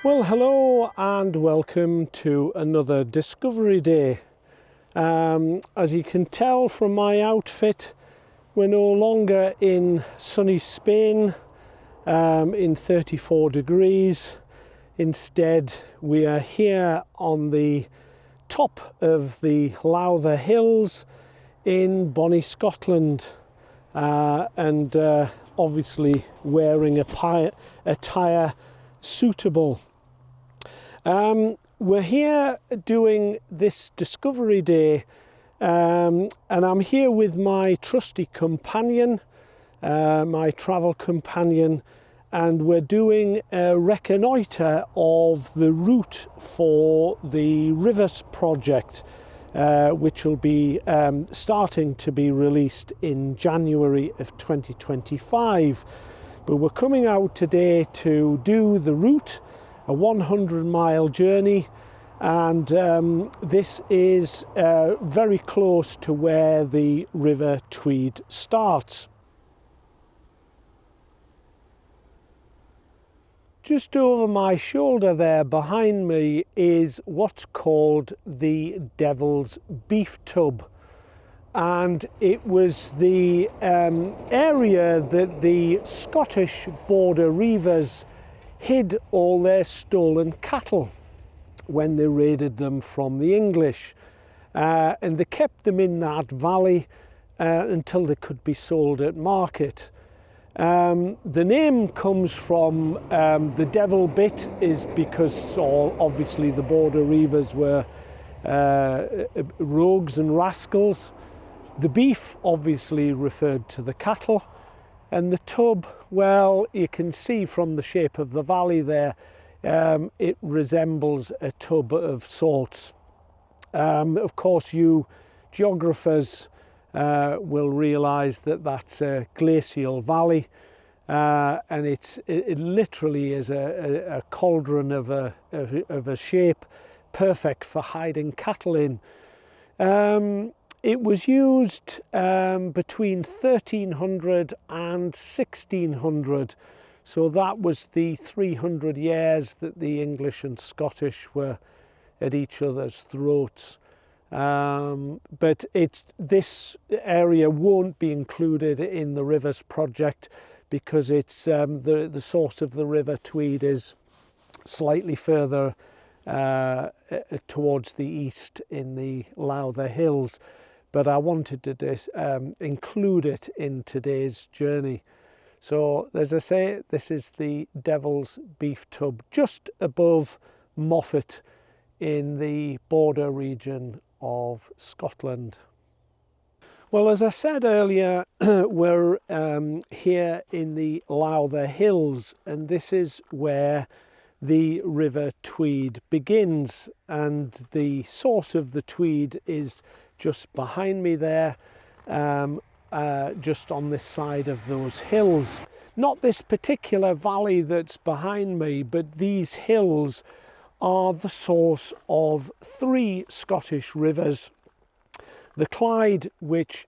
Well, hello and welcome to another Discovery Day. As you can tell from my outfit, we're no longer in sunny Spain in 34 degrees. Instead, we are here on the top of the Lowther Hills in bonnie Scotland, and obviously wearing attire suitable. We're here doing this Discovery Day, and I'm here with my trusty companion, my travel companion, and we're doing a reconnoitre of the route for the Rivers project, which will be starting to be released in January of 2025. But we're coming out today to do the route, a 100-mile journey, and this is very close to where the River Tweed starts. Just over my shoulder there behind me is what's called the Devil's Beef Tub, and it was the area that the Scottish border reivers hid all their stolen cattle when they raided them from the English, and they kept them in that valley until they could be sold at market. The name comes from the devil bit is because obviously the border reivers were rogues and rascals. The beef obviously referred to the cattle, and the tub, well, you can see from the shape of the valley there, it resembles a tub of sorts. Of course, you geographers will realise that that's a glacial valley, and it literally is a cauldron of a shape, perfect for hiding cattle in. It was used between 1300 and 1600, so that was the 300 years that the English and Scottish were at each other's throats. But this area won't be included in the Rivers project because it's the source of the River Tweed is slightly further towards the east in the Lowther Hills. But I wanted to include it in today's journey. So, as I say, this is the Devil's Beef Tub, just above Moffat in the border region of Scotland. Well, as I said earlier, we're here in the Lowther Hills, and this is where the River Tweed begins, and the source of the Tweed is just behind me there, just on this side of those hills. Not this particular valley that's behind me, but these hills are the source of three Scottish rivers. The Clyde, which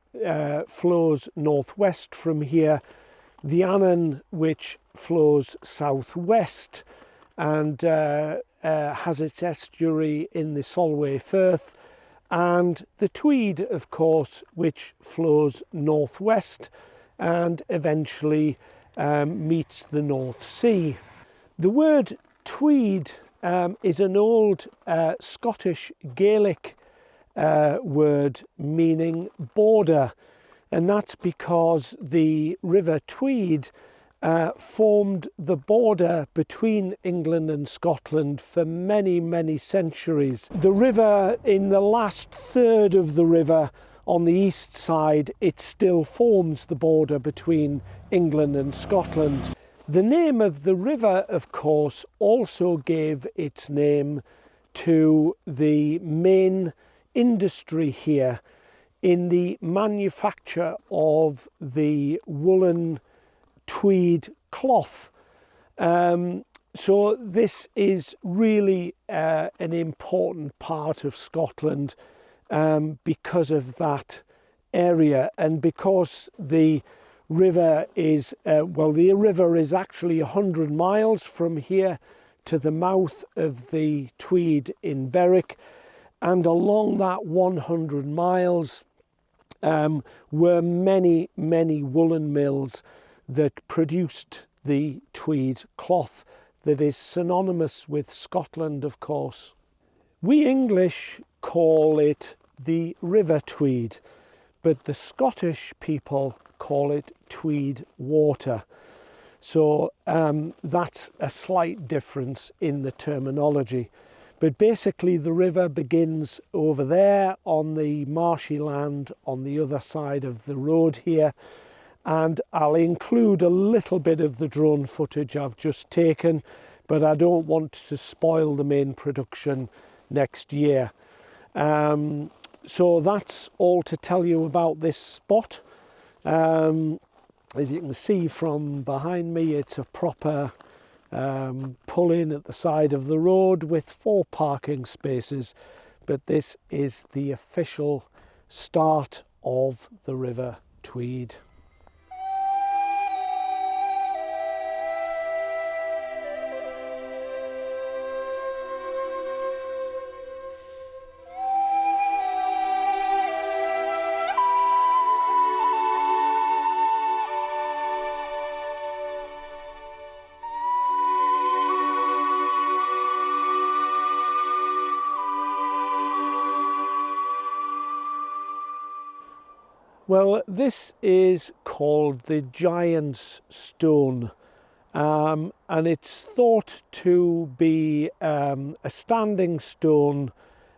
flows northwest from here, the Annan, which flows southwest and has its estuary in the Solway Firth, and the Tweed, of course, which flows northwest and eventually meets the North Sea. The word Tweed is an old Scottish Gaelic word meaning border, and that's because the River Tweed formed the border between England and Scotland for many, many centuries. The river, in the last third of the river on the east side, it still forms the border between England and Scotland. The name of the river, of course, also gave its name to the main industry here in the manufacture of the woolen tweed cloth. So this is really an important part of Scotland because of that area, and because the river is, the river is actually 100 miles from here to the mouth of the Tweed in Berwick, and along that 100 miles were many, many woolen mills that produced the tweed cloth that is synonymous with Scotland, of course. We English call it the River Tweed, but the Scottish people call it Tweed Water. So that's a slight difference in the terminology. But basically the river begins over there on the marshy land on the other side of the road here. And I'll include a little bit of the drone footage I've just taken, but I don't want to spoil the main production next year. So that's all to tell you about this spot. As you can see from behind me, it's a proper pull in at the side of the road with 4 parking spaces, but this is the official start of the River Tweed. Well, this is called the Giant's Stone, and it's thought to be a standing stone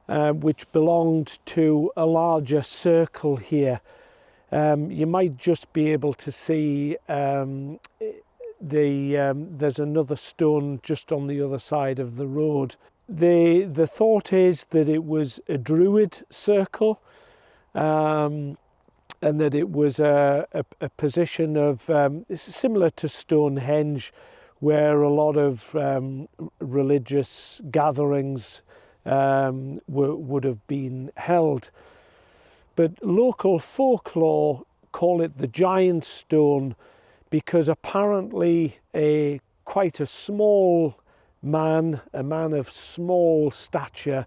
which belonged to a larger circle here. You might just be able to see there's another stone just on the other side of the road. The thought is that it was a Druid circle, and that it was a position of, similar to Stonehenge, where a lot of religious gatherings would have been held. But local folklore call it the Giant's Stone because apparently quite a small man, a man of small stature,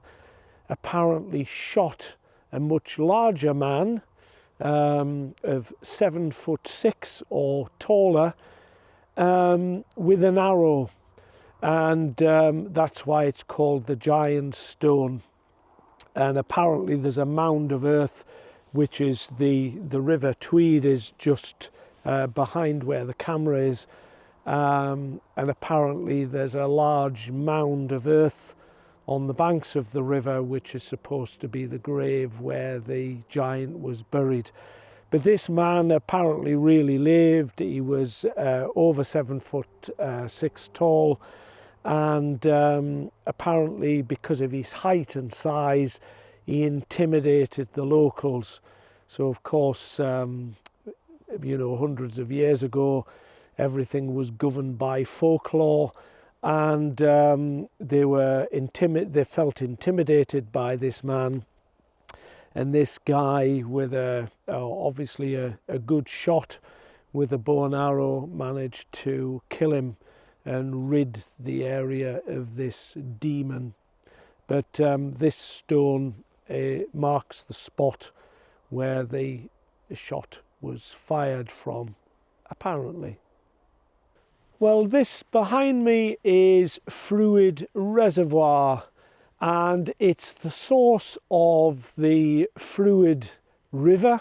apparently shot a much larger man of 7'6" or taller with an arrow, and that's why it's called the Giant's Stone. And apparently there's a mound of earth, which is the River Tweed is just behind where the camera is, and apparently there's a large mound of earth on the banks of the river, which is supposed to be the grave where the giant was buried. But this man apparently really lived. He was over 7'6" tall, and apparently because of his height and size, he intimidated the locals. So of course, you know, hundreds of years ago, everything was governed by folklore, and they felt intimidated by this man, and this guy with obviously a good shot with a bow and arrow managed to kill him and rid the area of this demon. But this stone marks the spot where the shot was fired from, apparently. Well, this behind me is Fluid Reservoir, and it's the source of the Fluid River,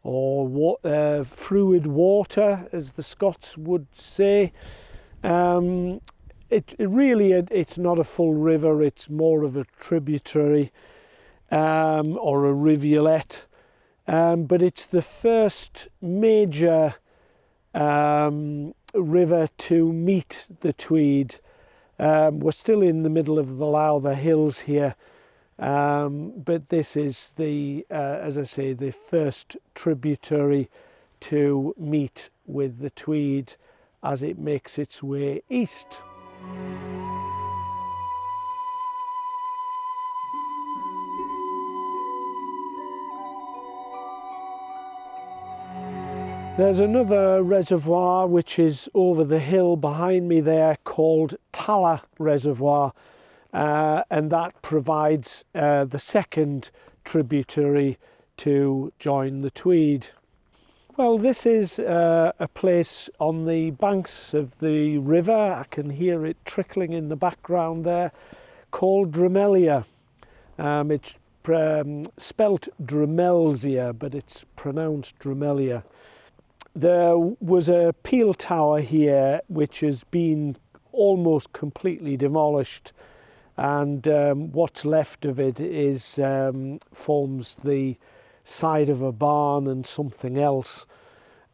or Fluid Water, as the Scots would say. It's not a full river, it's more of a tributary or a rivulet, but it's the first major river to meet the Tweed. We're still in the middle of the Lowther Hills here, but this is as I say, the first tributary to meet with the Tweed as it makes its way east. There's another reservoir which is over the hill behind me there called Tala Reservoir, and that provides the second tributary to join the Tweed. Well, this is a place on the banks of the river. I can hear it trickling in the background there, called Drumelzier. It's spelt Drumelzier, but it's pronounced Drumelzier. There was a peel tower here which has been almost completely demolished, and what's left of it is forms the side of a barn and something else.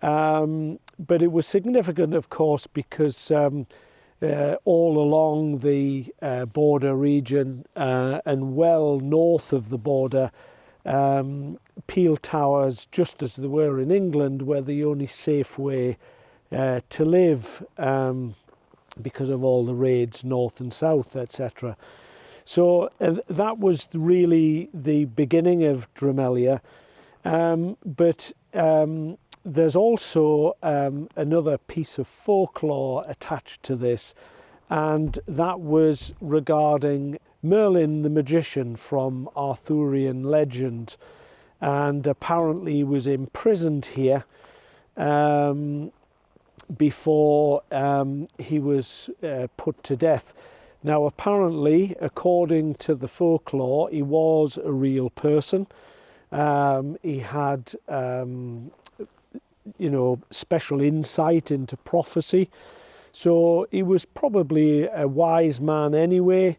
But it was significant, of course, because all along the border region and well north of the border, peel towers, just as they were in England, were the only safe way to live because of all the raids north and south, etc. So that was really the beginning of Drumelzier. But there's also another piece of folklore attached to this, and that was regarding Merlin the magician from Arthurian legend, and apparently was imprisoned here before he was put to death. Now, apparently, according to the folklore, he was a real person. He had, special insight into prophecy. So he was probably a wise man anyway.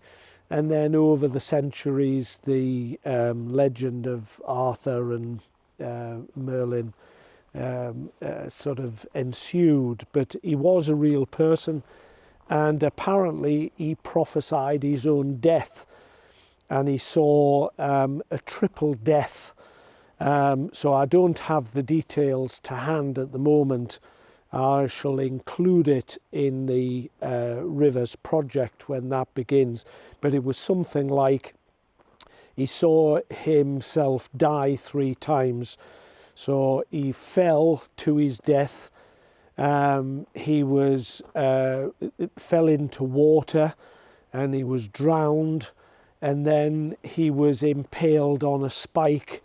And then over the centuries, the legend of Arthur and Merlin sort of ensued. But he was a real person, and apparently he prophesied his own death, and he saw a triple death. So I don't have the details to hand at the moment. I shall include it in the Rivers project when that begins. But it was something like he saw himself die 3 times. So he fell to his death. He was fell into water, and he was drowned, and then he was impaled on a spike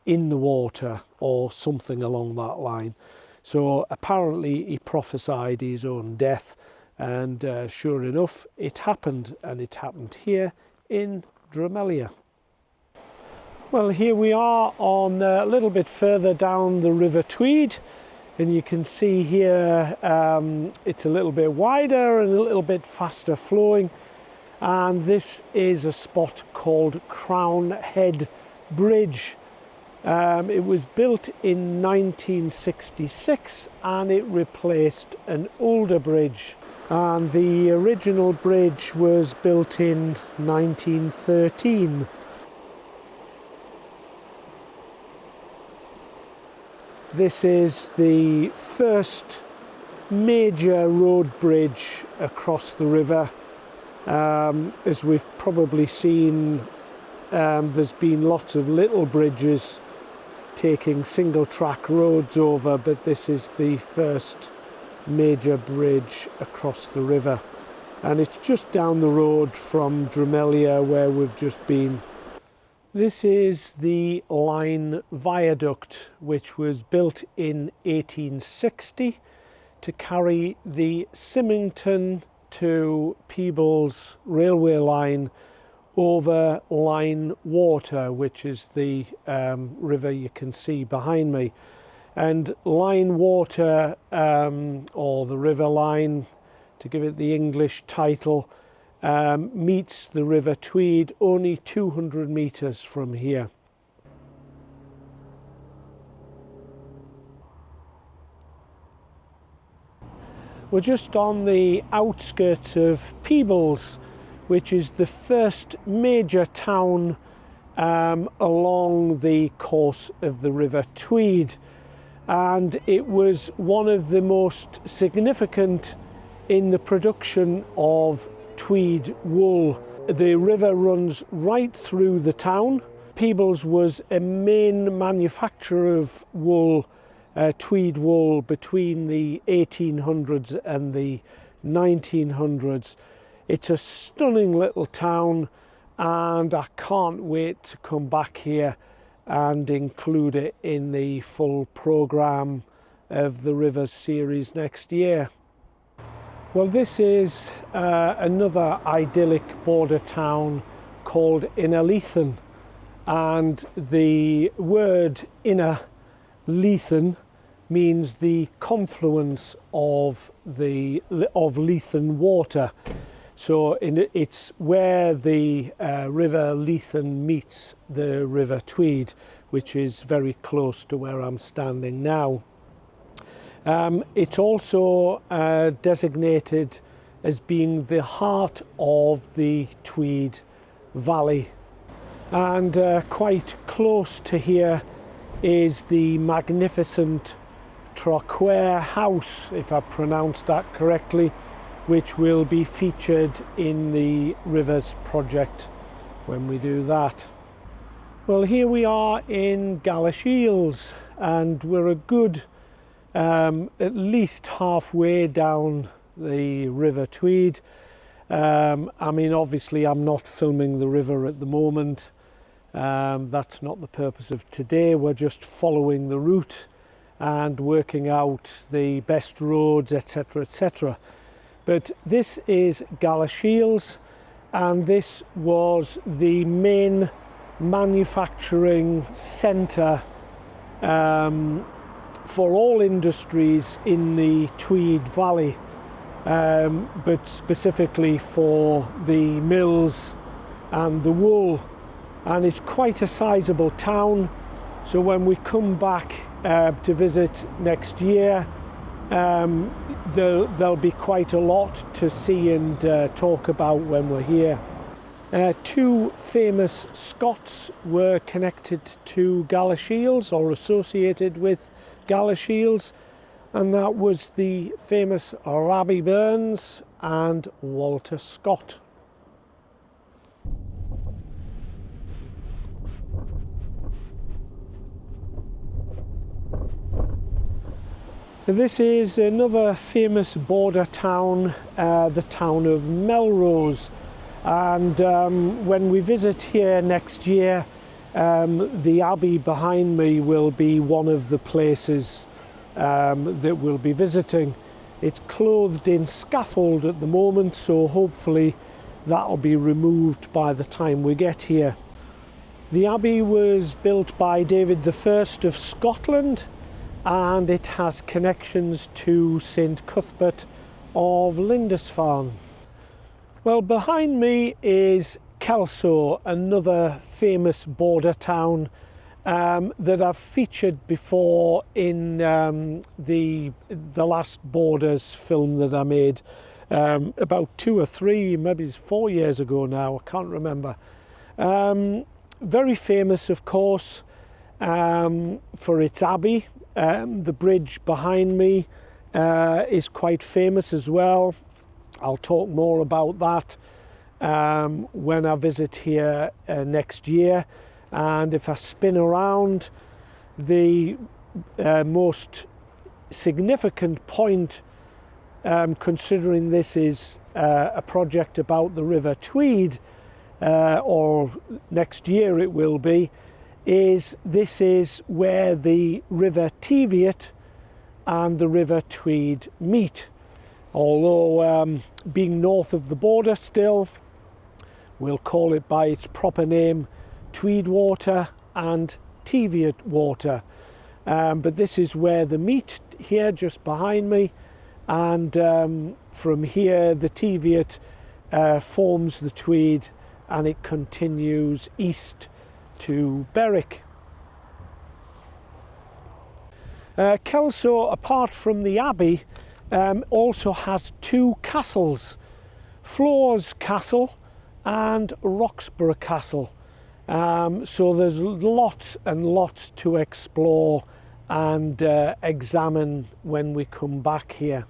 in the water or something along that line. So apparently he prophesied his own death, and sure enough it happened, and it happened here in Drumelzier. Well, here we are on a little bit further down the River Tweed, and you can see here it's a little bit wider and a little bit faster flowing, and this is a spot called Crown Head Bridge. It was built in 1966, and it replaced an older bridge, and the original bridge was built in 1913. This is the first major road bridge across the river. As we've probably seen, there's been lots of little bridges taking single track roads over, but this is the first major bridge across the river, and it's just down the road from Drumelzier where we've just been. This is the Line Viaduct, which was built in 1860 to carry the Symington to Peebles railway line over Line Water, which is the river you can see behind me. And Line Water, or the River Line, to give it the English title, meets the River Tweed only 200 metres from here. We're just on the outskirts of Peebles, which is the first major town along the course of the River Tweed, and it was one of the most significant in the production of tweed wool. The river runs right through the town. Peebles was a main manufacturer of wool tweed wool between the 1800s and the 1900s. It's a stunning little town, and I can't wait to come back here and include it in the full programme of the Rivers series next year. Well, this is another idyllic border town called Innerleithen, and the word Innerleithen means the confluence of Leithen water. So it's where the river Leithen meets the river Tweed, which is very close to where I'm standing now. It's also designated as being the heart of the Tweed Valley. And quite close to here is the magnificent Troquaire House, if I pronounced that correctly, which will be featured in the Rivers project when we do that. Well, here we are in Galashiels, and we're a good at least halfway down the River Tweed. I mean, obviously I'm not filming the river at the moment. That's not the purpose of today. We're just following the route and working out the best roads, etc., etc. But this is Galashiels, and this was the main manufacturing centre for all industries in the Tweed Valley, but specifically for the mills and the wool. And it's quite a sizable town, so when we come back to visit next year, there'll be quite a lot to see and talk about when we're here. Two famous Scots were connected to Galashiels, or associated with Galashiels, and that was the famous Rabbie Burns and Walter Scott. This is another famous border town, the town of Melrose, and when we visit here next year, the Abbey behind me will be one of the places that we'll be visiting. It's clothed in scaffold at the moment, so hopefully that'll be removed by the time we get here. The Abbey was built by David I of Scotland, and it has connections to St Cuthbert of Lindisfarne. Well, behind me is Kelso, another famous border town that I've featured before in the last Borders film that I made about 2 or 3, maybe 4 years ago now, I can't remember. Very famous, of course, for its abbey. The bridge behind me is quite famous as well. I'll talk more about that when I visit here next year. And if I spin around, the most significant point, considering this is a project about the River Tweed, or next year it will be, is this is where the River Teviot and the River Tweed meet. Although being north of the border still, we'll call it by its proper name, Tweed Water and Teviot Water. But this is where they meet, here just behind me, and from here the Teviot forms the Tweed, and it continues east to Berwick. Kelso, apart from the Abbey, also has 2 castles, Floors Castle and Roxburgh Castle. So there's lots and lots to explore and examine when we come back here.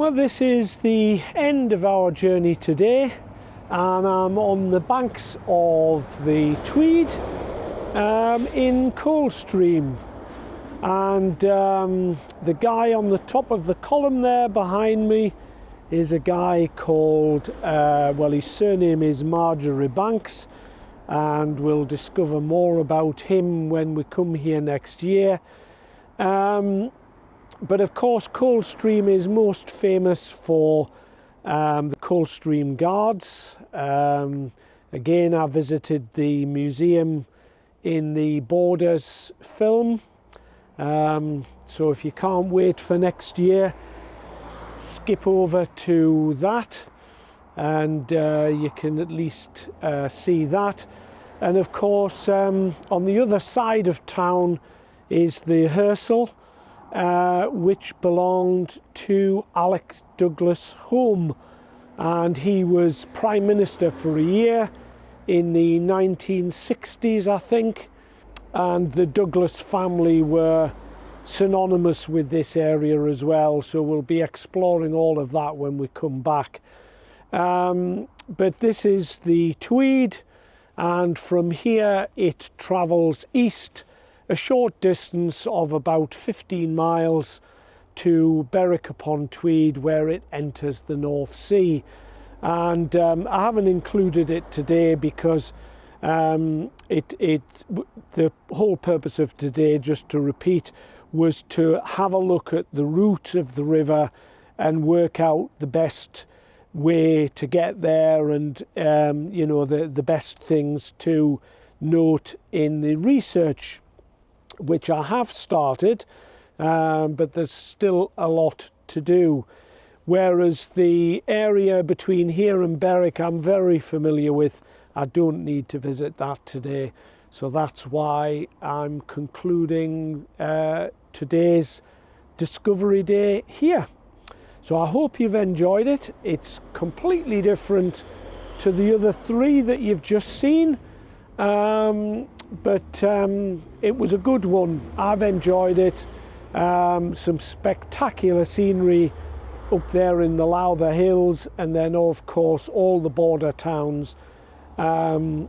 Well, this is the end of our journey today, and I'm on the banks of the Tweed in Coldstream. And the guy on the top of the column there behind me is a guy called, well, his surname is Marjorie Banks, and we'll discover more about him when we come here next year. But of course, Coldstream is most famous for the Coldstream Guards. Again, I visited the museum in the Borders film. So if you can't wait for next year, skip over to that, and you can at least see that. And of course, on the other side of town is the Hersal, which belonged to Alex Douglas Home, and he was Prime Minister for a year in the 1960s, I think. And the Douglas family were synonymous with this area as well, so we'll be exploring all of that when we come back. But this is the Tweed, and from here it travels east a short distance of about 15 miles to Berwick-upon-Tweed, where it enters the North Sea. And I haven't included it today because the whole purpose of today, just to repeat, was to have a look at the route of the river and work out the best way to get there, and you know, the best things to note in the research, which I have started, but there's still a lot to do. Whereas the area between here and Berwick I'm very familiar with. I don't need to visit that today. So that's why I'm concluding today's Discovery Day here. So I hope you've enjoyed it. It's completely different to the other three that you've just seen. But it was a good one. I've enjoyed it. Some spectacular scenery up there in the Lowther Hills, and then of course all the border towns, and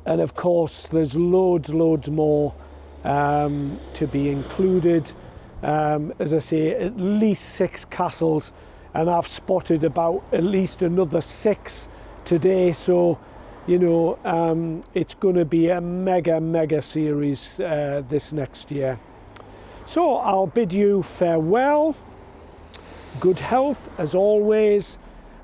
of course there's loads more to be included. As I say, at least 6 castles, and I've spotted about at least another 6 today, so you know, it's going to be a mega series this next year. So I'll bid you farewell, good health as always,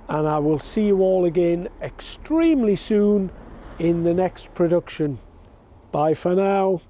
and I will see you all again extremely soon in the next production. Bye for now.